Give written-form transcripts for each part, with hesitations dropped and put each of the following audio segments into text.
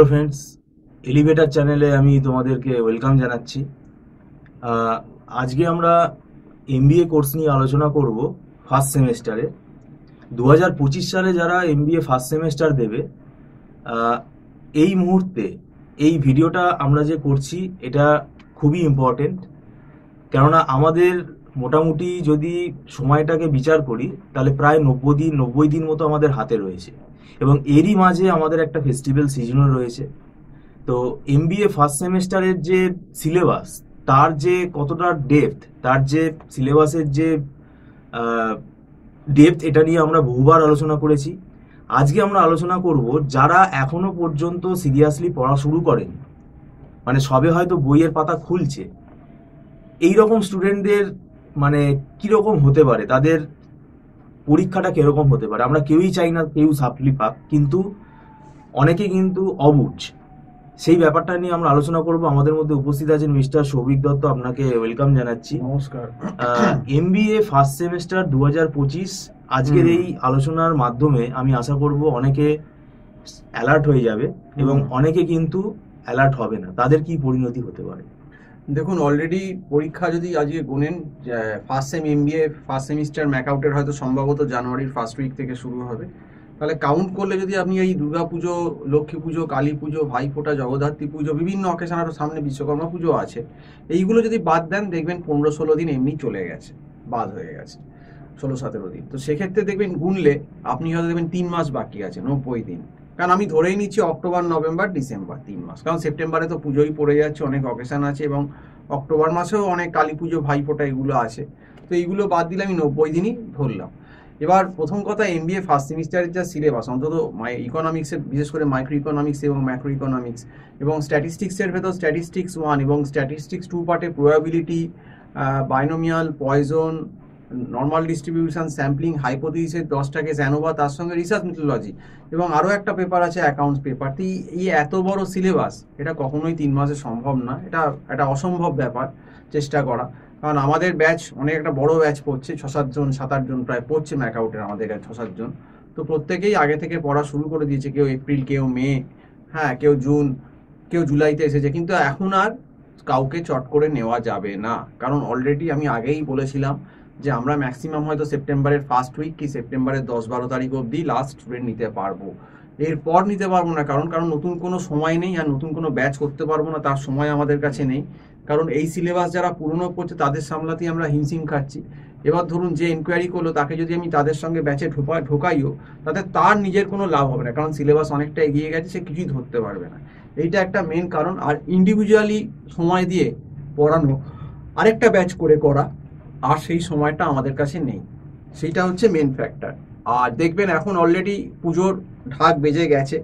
Hello friends, elevator চ্যানেলে আমি তোমাদেরকে ওয়েলকাম জানাচ্ছি। আজকে আমরা এমবিএ কোর্স নিয়ে আলোচনা করব ফার্স্ট সেমেস্টারে। 2025 সালে যারা এমবিএ ফার্স্ট সেমেস্টার দেবে, এই মুহূর্তে এই ভিডিওটা আমরা যে করছি এটা খুবই ইম্পর্টেন্ট। কেননা আমাদের মোটামুটি যদি সময়টাকে বিচার করি তাহলে প্রায় 90 দিন মতো আমাদের হাতে রয়েছে, এবং এরই মাঝে আমাদের একটা ফেস্টিভ্যাল সিজনও রয়েছে। তো এমবিএ ফার্স্ট সেমেস্টারের যে সিলেবাস, তার যে কতটা ডেপথ, তার যে সিলেবাসের যে ডেপথ, এটা নিয়ে আমরা বহুবার আলোচনা করেছি। আজকে আমরা আলোচনা করব যারা এখনো পর্যন্ত সিরিয়াসলি পড়া শুরু করেনি, মানে সবে হয়তো বইয়ের পাতা খুলছে, এই রকম স্টুডেন্টদের মানে কিরকম হতে পারে, তাদের পরীক্ষাটা কিরকম হতে পারে। আমরা কেউই চাই না কেউ সাপ্লি পাক, কিন্তু অনেকে কিন্তু অবুঝ। সেই ব্যাপারটা নিয়ে আমরা আলোচনা করব। আমাদের মধ্যে উপস্থিত আছেন মিস্টার সৌভিক দত্ত, আপনাকে ওয়েলকাম জানাচ্ছি। নমস্কার। এমবিএ ফার্স্ট সেমেস্টার 2025, আজকের এই আলোচনার মাধ্যমে আমি আশা করব অনেকে অ্যালার্ট হয়ে যাবে এবং অনেকে কিন্তু অ্যালার্ট হবে না। তাদের কি পরিণতি হতে পারে? দেখুন, অলরেডি পরীক্ষা যদি আজকে গুনেন, first sem MBA first semester ম্যাকআউটের হয়তো সম্ভবত জানুয়ারির ফার্স্ট উইক থেকে শুরু হবে। তাহলে কাউন্ট করলে যদি আপনি এই দুর্গা পুজো, লক্ষ্মী পুজো, কালী পুজো, ভাইফোঁটা, জগদ্ধাত্রী পুজো, বিভিন্ন অকেশন, আরও সামনে বিশ্বকর্মা পুজো আছে, এইগুলো যদি বাদ দেন দেখবেন 15-16 দিন এমনি চলে গেছে, বাদ হয়ে গেছে, 16-17 দিন। তো সেক্ষেত্রে দেখবেন গুনলে আপনি হয়তো দেখবেন 3 মাস বাকি আছে, 90 দিন। কারণ আমি ধরেই নিচ্ছি অক্টোবর, নভেম্বর, ডিসেম্বর 3 মাস, কারণ সেপ্টেম্বরে তো পুজোই পড়ে যাচ্ছে, অনেক অকেশন আছে, এবং অক্টোবর মাসেও অনেক কালী পুজো, ভাইফোঁটা এগুলো আছে। তো এইগুলো বাদ দিলে আমি 90 দিনই ধরলাম। এবার প্রথম কথা, এমবিএ ফার্স্ট সেমিস্টারের যা সিলেবাস, অন্তত ইকোনমিক্সের, বিশেষ করে মাইক্রো ইকোনমিক্স এবং ম্যাক্রো ইকোনমিক্স এবং স্ট্যাটিস্টিক্সের ভেতর স্ট্যাটিস্টিক্স 1 এবং স্ট্যাটিস্টিক্স 2 পার্টে probability, binomial, poison, normal distribution, sampling, hypothesis, 10টা কেস, অ্যানোভা, তার সঙ্গে রিসার্চ মেথোডোলজি, এবং আরও একটা পেপার আছে অ্যাকাউন্টস পেপার। তো এই এত বড় সিলেবাস, এটা কখনোই 3 মাসে সম্ভব না। এটা একটা অসম্ভব ব্যাপার চেষ্টা করা। কারণ আমাদের ব্যাচ অনেক একটা বড় ব্যাচ পড়ছে, 6-7 জন, 7-8 জন প্রায় পড়ছে ম্যাকআউটের আমাদের কাছে, 6-7 জন। তো প্রত্যেকেই আগে থেকে পড়া শুরু করে দিয়েছে, কেউ এপ্রিল, কেউ মে, হ্যাঁ, কেউ জুন, কেউ জুলাইতে এসেছে। কিন্তু এখন আর কাউকে চট করে নেওয়া যাবে না, কারণ অলরেডি আমি আগেই বলেছিলাম যে আমরা ম্যাক্সিমাম হয়তো সেপ্টেম্বরের ফার্স্ট উইক কি সেপ্টেম্বরের 10-12 তারিখ অবধি লাস্ট স্টুডেন্ট নিতে পারবো, এরপর নিতে পারবো না। কারণ নতুন কোনো সময় নেই, আর নতুন কোনো ব্যাচ করতে পারবো না, তার সময় আমাদের কাছে নেই। কারণ এই সিলেবাস যারা পুরনো করছে তাদের সামলাতেই আমরা হিমশিম খাচ্ছি। এবার ধরুন যে এনকোয়ারি করলো, তাকে যদি আমি তাদের সঙ্গে ব্যাচে ঢোকাইও, তাতে তার নিজের কোনো লাভ হবে না, কারণ সিলেবাস অনেকটা এগিয়ে গেছে, সে কিছুই ধরতে পারবে না। এইটা একটা মেন কারণ। আর ইন্ডিভিজুয়ালি সময় দিয়ে পড়ানো, আরেকটা ব্যাচ করে করা, আর সেই সময়টা আমাদের কাছে নেই, সেইটা হচ্ছে মেন ফ্যাক্টর। আর দেখবেন এখন অলরেডি পুজোর ঢাক বেজে গেছে,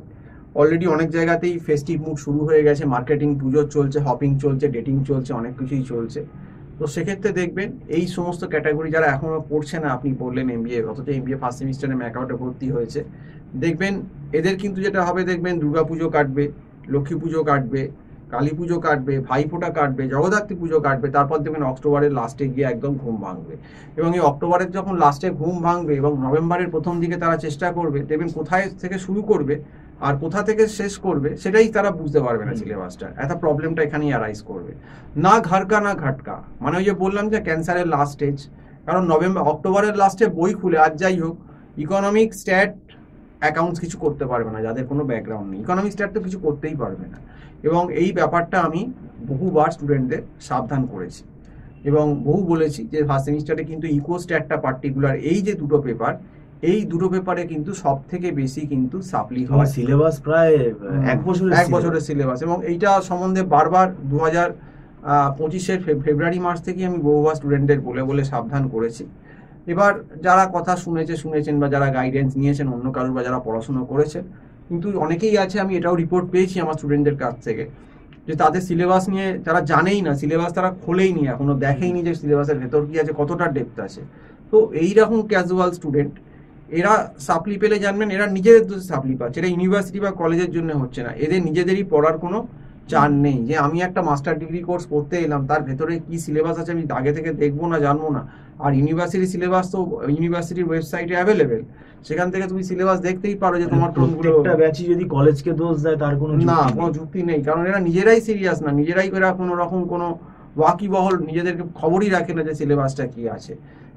অলরেডি অনেক জায়গাতেই ফেস্টিভ মুড শুরু হয়ে গেছে, মার্কেটিং, পুজোর চলছে, হপিং চলছে, ডেটিং চলছে, অনেক কিছুই চলছে। তো সেক্ষেত্রে দেখবেন এই সমস্ত ক্যাটাগরি যারা এখনও পড়ছে না, আপনি বললেন এমবিএ, অথচ এমবিএ ফার্স্ট সেমিস্টারে ম্যাকআউটে ভর্তি হয়েছে, দেখবেন এদের কিন্তু যেটা হবে, দেখবেন দুর্গা পুজো কাটবে, লক্ষ্মী পুজো কাটবে, কালী পুজো কাটবে, ভাইফোঁটা কাটবে, জগদ্ধাত্রী পুজো কাটবে, তারপর দেখবেন অক্টোবরের লাস্টে গিয়ে একদম ঘুম ভাঙবে। এবং এই অক্টোবরের যখন লাস্টে ঘুম ভাঙবে এবং নভেম্বরের প্রথম দিকে তারা চেষ্টা করবে, দেখবেন কোথায় থেকে শুরু করবে আর কোথা থেকে শেষ করবে সেটাই তারা বুঝতে পারবে না সিলেবাসটা। এত প্রবলেমটা এখানেই অ্যারাইজ করবে, না ঘাটকা না ঘাটকা। মানে ওই যে বললাম যে ক্যান্সারের লাস্ট স্টেজ। কারণ অক্টোবরের লাস্টে বই খুলে, আর যাই হোক, ইকোনমিক, স্ট্যাট, অ্যাকাউন্টস কিছু করতে পারবে না যাদের কোনো ব্যাকগ্রাউন্ড নেই। ইকোনমিক স্ট্যাট তো কিছু করতেই পারবে না। এবং এই ব্যাপারটা আমি বহুবার স্টুডেন্টদের সাবধান করেছি এবং বহু বলেছি যে ফার্স্ট সেমিস্টারে কিন্তু ইকো স্ট্যাটটা পার্টিকুলার, এই যে দুটো পেপার, এই দুটো পেপারে কিন্তু সব থেকে বেশি কিন্তু সাপ্লি হয়। সিলেবাস প্রায় 1 বছরের সিলেবাস, এবং এইটা সম্বন্ধে বারবার 2025-এর ফেব্রুয়ারি মাস থেকে আমি বহুবার স্টুডেন্টদের বলে বলে সাবধান করেছি। এবার যারা কথা শুনেছেন বা যারা গাইডেন্স নিয়েছেন অন্য কারোর, বা যারা পড়াশুনো করেছেন, কিন্তু অনেকেই আছে, আমি এটাও রিপোর্ট পেয়েছি আমার স্টুডেন্টদের কাছ থেকে, যে তাদের সিলেবাস নিয়ে যারা জানেই না, সিলেবাস তারা খোলেই নি, এখনো দেখেইনি যে সিলেবাসের ভেতর কি আছে, কতটা ডেপথ আছে। তো এইরকম ক্যাজুয়াল স্টুডেন্ট, এরা সাপ্লি পেলে জানবেন এরা নিজেদের দোষে সাপ্লি পাচ্ছে, এটা ইউনিভার্সিটি বা কলেজের জন্য হচ্ছে না, এদের নিজেদেরই পড়ার কোনো চান নেই যে আমি একটা মাস্টার ডিগ্রি কোর্স করতে এলাম, তার ভেতরে কি সিলেবাস আছে আমি আগে থেকে দেখবো না, জানবো না। আর ইউনিভার্সিটি সিলেবাস তো ইউনিভার্সিটির ওয়েবসাইটে অ্যাভেলেবেল, সেখান থেকে তুমি সিলেবাস দেখতেই পারো যে মানে তোমার কোনগুলো। প্রত্যেকটা ব্যাচই যদি কলেজকে দোষ দেয় তার কোনো না, যুক্তি কোনো নেই। যুক্তি নেই, কারণ এরা নিজেরাই সিরিয়াস না, নিজেরাই এরা কোনো রকম কোনো ওয়াকিবহল নিজেদেরকে খবরই রাখে না যে সিলেবাসটা কি আছে।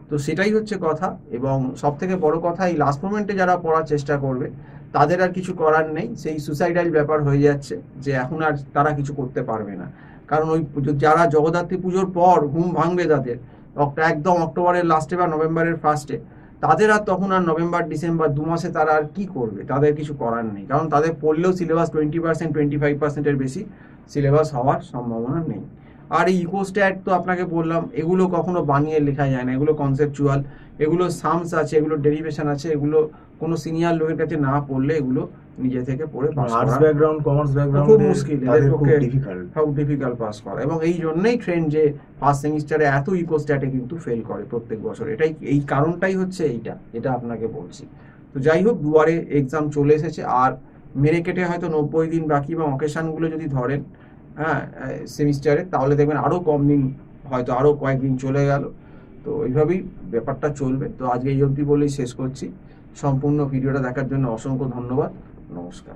তো সেটাই হচ্ছে কথা। এবং সব থেকে বড় কথা, এই লাস্ট মোমেন্টে যারা পড়ার চেষ্টা করবে তাদের আর কিছু করার নেই, সেই সুসাইডাল ব্যাপার হয়ে যাচ্ছে যে এখন আর তারা কিছু করতে পারবে না। কারণ ওই যারা জগদ্ধাত্রী পুজোর পর ঘুম ভাঙবে তাদের, একদম অক্টোবরের লাস্টে বা নভেম্বরের ফার্স্টে, তাদের আর তখন আর নভেম্বর ডিসেম্বর 2 মাসে তারা আর কি করবে, তাদের কিছু করার নেই। কারণ তাদের পড়লেও সিলেবাস 20%, 25%-এর বেশি সিলেবাস হওয়ার সম্ভাবনা নেই। আর এই ইকোস্ট্যাট তো আপনাকে বললাম, এগুলো কখনো বানিয়ে লেখা যায় না, এগুলো কনসেপচুয়াল, এগুলো সামস আছে, এগুলো ডেরিভেশন আছে, এগুলো কোনো সিনিয়র লোকের কাছে না পড়লে এগুলো নিজে থেকে পড়ে পাস আর্টস করা ব্যাকগ্রাউন্ড, কমার্স খুব ব্যাকগ্রাউন্ডে মুশকিল, এদের তাদের খুব পক্ষে ডিফিকাল্ট। খুব ডিফিকাল্ট পাস করা। এবং এই জন্যই ট্রেন্ড যে ফার্স্ট সেমিস্টারে এত ইকোস্ট্যাটে কিন্তু ফেল করে প্রত্যেক বছর, এটাই এই কারণটাই হচ্ছে এইটা, এটা আপনাকে বলছি। তো যাই হোক, দুয়ারে এক্সাম চলে এসেছে, আর মেরে কেটে হয়তো 90 দিন বাকি, বা অকেশানগুলো যদি ধরেন হ্যাঁ সেমিস্টারে, তাহলে দেখবেন আরও কম দিন, হয়তো আরও কয়েকদিন চলে গেল। তো এইভাবেই ব্যাপারটা চলবে। তো আজকে এই অবধি বলেই শেষ করছি। সম্পূর্ণ ভিডিওটা দেখার জন্য অসংখ্য ধন্যবাদ। নমস্কার।